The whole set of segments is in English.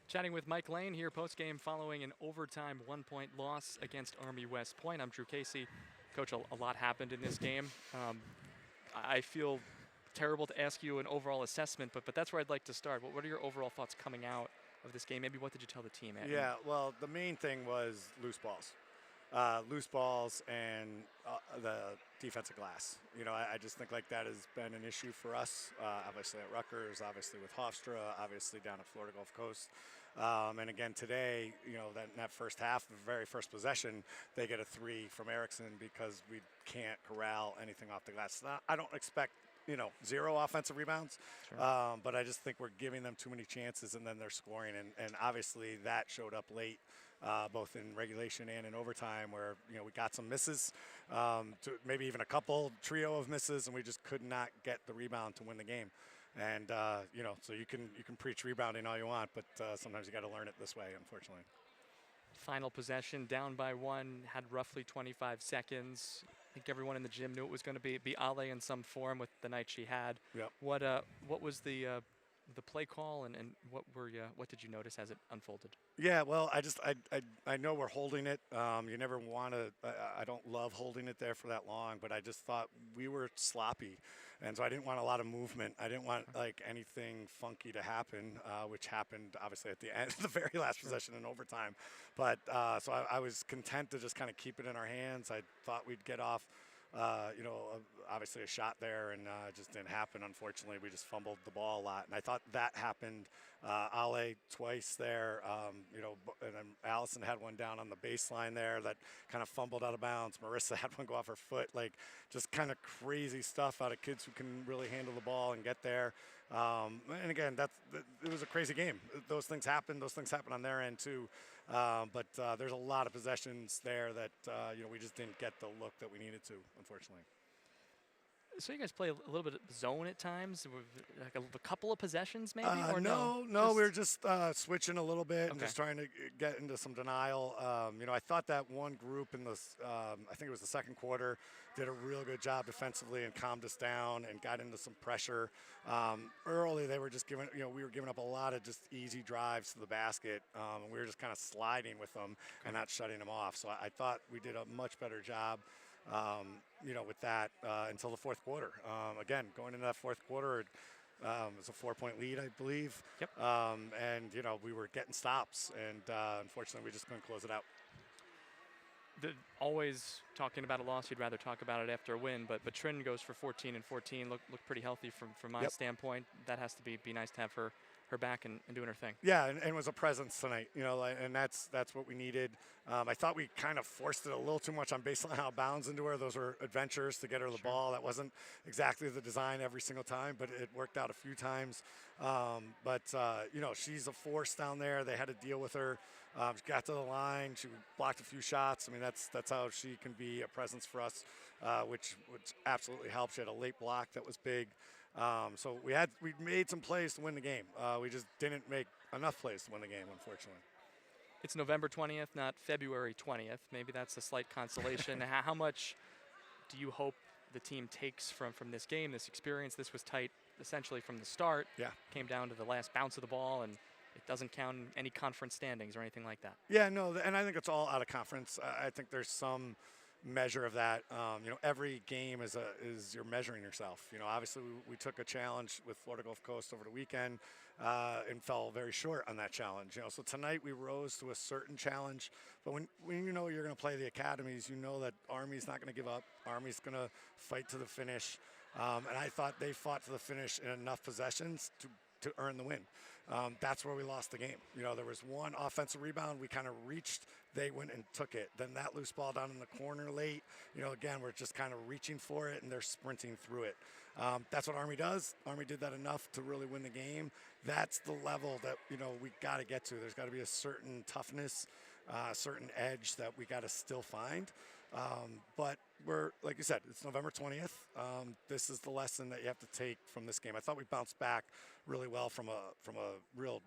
Chatting with Mike Lane here post-game following an overtime one-point loss against Army West Point. I'm Drew Casey. Coach, a lot happened in this game. I feel terrible to ask you an overall assessment, but that's where I'd like to start. What are your overall thoughts coming out of this game? Maybe what did you tell the team? Yeah, well, the main thing was loose balls. Loose balls and the defensive glass. You know, I just think like that has been an issue for us, obviously at Rutgers, obviously with Hofstra, obviously down at Florida Gulf Coast. And again today, you know, in that first half, the very first possession, they get a three from Erickson because we can't corral anything off the glass. I don't expect zero offensive rebounds. Sure. But I just think we're giving them too many chances, and then they're scoring. And obviously that showed up late, both in regulation and in overtime, where we got some misses, to maybe even a couple trio of misses, and we just could not get the rebound to win the game. And so you can preach rebounding all you want, but sometimes you got to learn it this way, unfortunately. Final possession, down by one, had roughly 25 seconds. I think everyone in the gym knew it was going to be Ale in some form with the night she had. Yep. What was the play call, and what did you notice as it unfolded? Yeah, well, I know we're holding it. You never want to. I don't love holding it there for that long, but I just thought we were sloppy, and so I didn't want a lot of movement. I didn't want like anything funky to happen, which happened obviously at the end, the very last possession in overtime. But so I was content to just kind of keep it in our hands. I thought we'd get off. Obviously a shot there, and it just didn't happen. Unfortunately, we just fumbled the ball a lot, and I thought that happened. Ale twice there, and then Allison had one down on the baseline there that kind of fumbled out of bounds. Marissa had one go off her foot, like just kind of crazy stuff out of kids who can really handle the ball and get there. And again, it was a crazy game. Those things happen. Those things happen on their end too. But there's a lot of possessions there that we just didn't get the look that we needed to, unfortunately. So you guys play a little bit of zone at times, like a couple of possessions maybe, or no? We were just switching a little bit and just trying to get into some denial. I thought that one group in this, I think it was the second quarter, did a real good job defensively and calmed us down and got into some pressure. Early, they were just we were giving up a lot of just easy drives to the basket, and we were just kind of sliding with them and not shutting them off. So I thought we did a much better job. With that until the fourth quarter. Again, going into that fourth quarter, it was a 4-point lead, I believe. Yep. And we were getting stops, and unfortunately, we just couldn't close it out. Always talking about a loss, you'd rather talk about it after a win, but Trin goes for 14 and 14. Look pretty healthy from my standpoint. That has to be nice to have her back and doing her thing. Yeah, and was a presence tonight, and that's what we needed. I thought we kind of forced it a little too much on baseline out of bounds into her. Those were adventures to get her the ball. That wasn't exactly the design every single time, but it worked out a few times. She's a force down there. They had to deal with her. She got to the line. She blocked a few shots. I mean, that's how she can be a presence for us, which absolutely helps. She had a late block that was big. So we made some plays to win the game. We just didn't make enough plays to win the game, unfortunately. It's November 20th, not February 20th. Maybe that's a slight consolation. How much do you hope the team takes from this game, this experience? This was tight essentially from the start. Yeah. Came down to the last bounce of the ball, and it doesn't count in any conference standings or anything like that. Yeah, no, and I think it's all out of conference. I think there's some measure of that. Every game is you're measuring yourself. Obviously we took a challenge with Florida Gulf Coast over the weekend and fell very short on that challenge. So tonight we rose to a certain challenge, but when you're going to play the academies, that Army's not going to give up. Army's going to fight to the finish, and I thought they fought to the finish in enough possessions to earn the win. That's where we lost the game. There was one offensive rebound. We kind of reached. They went and took it. Then that loose ball down in the corner late. Again, we're just kind of reaching for it, and they're sprinting through it. That's what Army does. Army did that enough to really win the game. That's the level that, we got to get to. There's got to be a certain toughness, a certain edge that we got to still find. But we're, like you said, it's November 20th. This is the lesson that you have to take from this game. I thought we bounced back really well from a real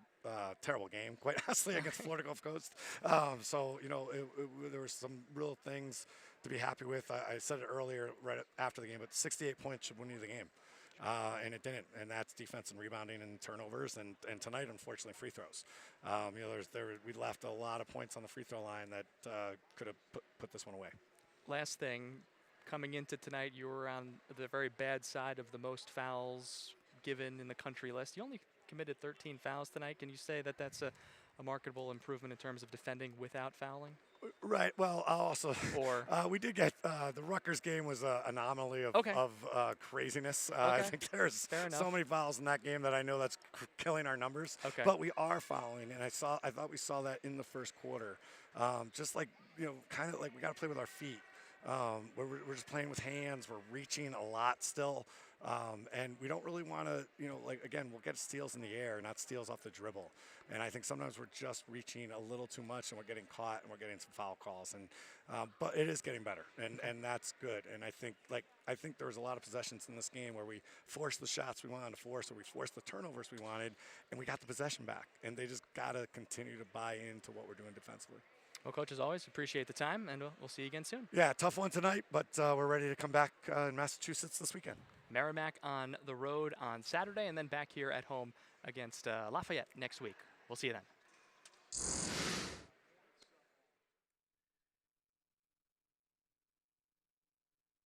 terrible game, quite honestly, against Florida Gulf Coast. There were some real things to be happy with. I said it earlier, right after the game, but 68 points should win you the game. and it didn't. And that's defense and rebounding and turnovers. And tonight, unfortunately, free throws. We left a lot of points on the free throw line that could have put this one away. Last thing, coming into tonight, you were on the very bad side of the most fouls given in the country list. You only committed 13 fouls tonight. Can you say that that's a marketable improvement in terms of defending without fouling? Right. Well, I'll also Or we did get the Rutgers game was an anomaly of, Okay. craziness. I Okay. think there's Fair enough. so many fouls in that game that I know that's killing our numbers. Okay. But we are fouling, and I thought we saw that in the first quarter. Just like kind of like we got to play with our feet. We're just playing with hands. We're reaching a lot still. And we don't really want to, again, we'll get steals in the air, not steals off the dribble. And I think sometimes we're just reaching a little too much, and we're getting caught, and we're getting some foul calls. And but it is getting better, and that's good. And I think there was a lot of possessions in this game where we forced the shots we wanted to force, or we forced the turnovers we wanted, and we got the possession back. And they just got to continue to buy into what we're doing defensively. Well, Coach, as always, appreciate the time, and we'll see you again soon. Yeah, tough one tonight, but we're ready to come back in Massachusetts this weekend. Merrimack on the road on Saturday, and then back here at home against Lafayette next week. We'll see you then.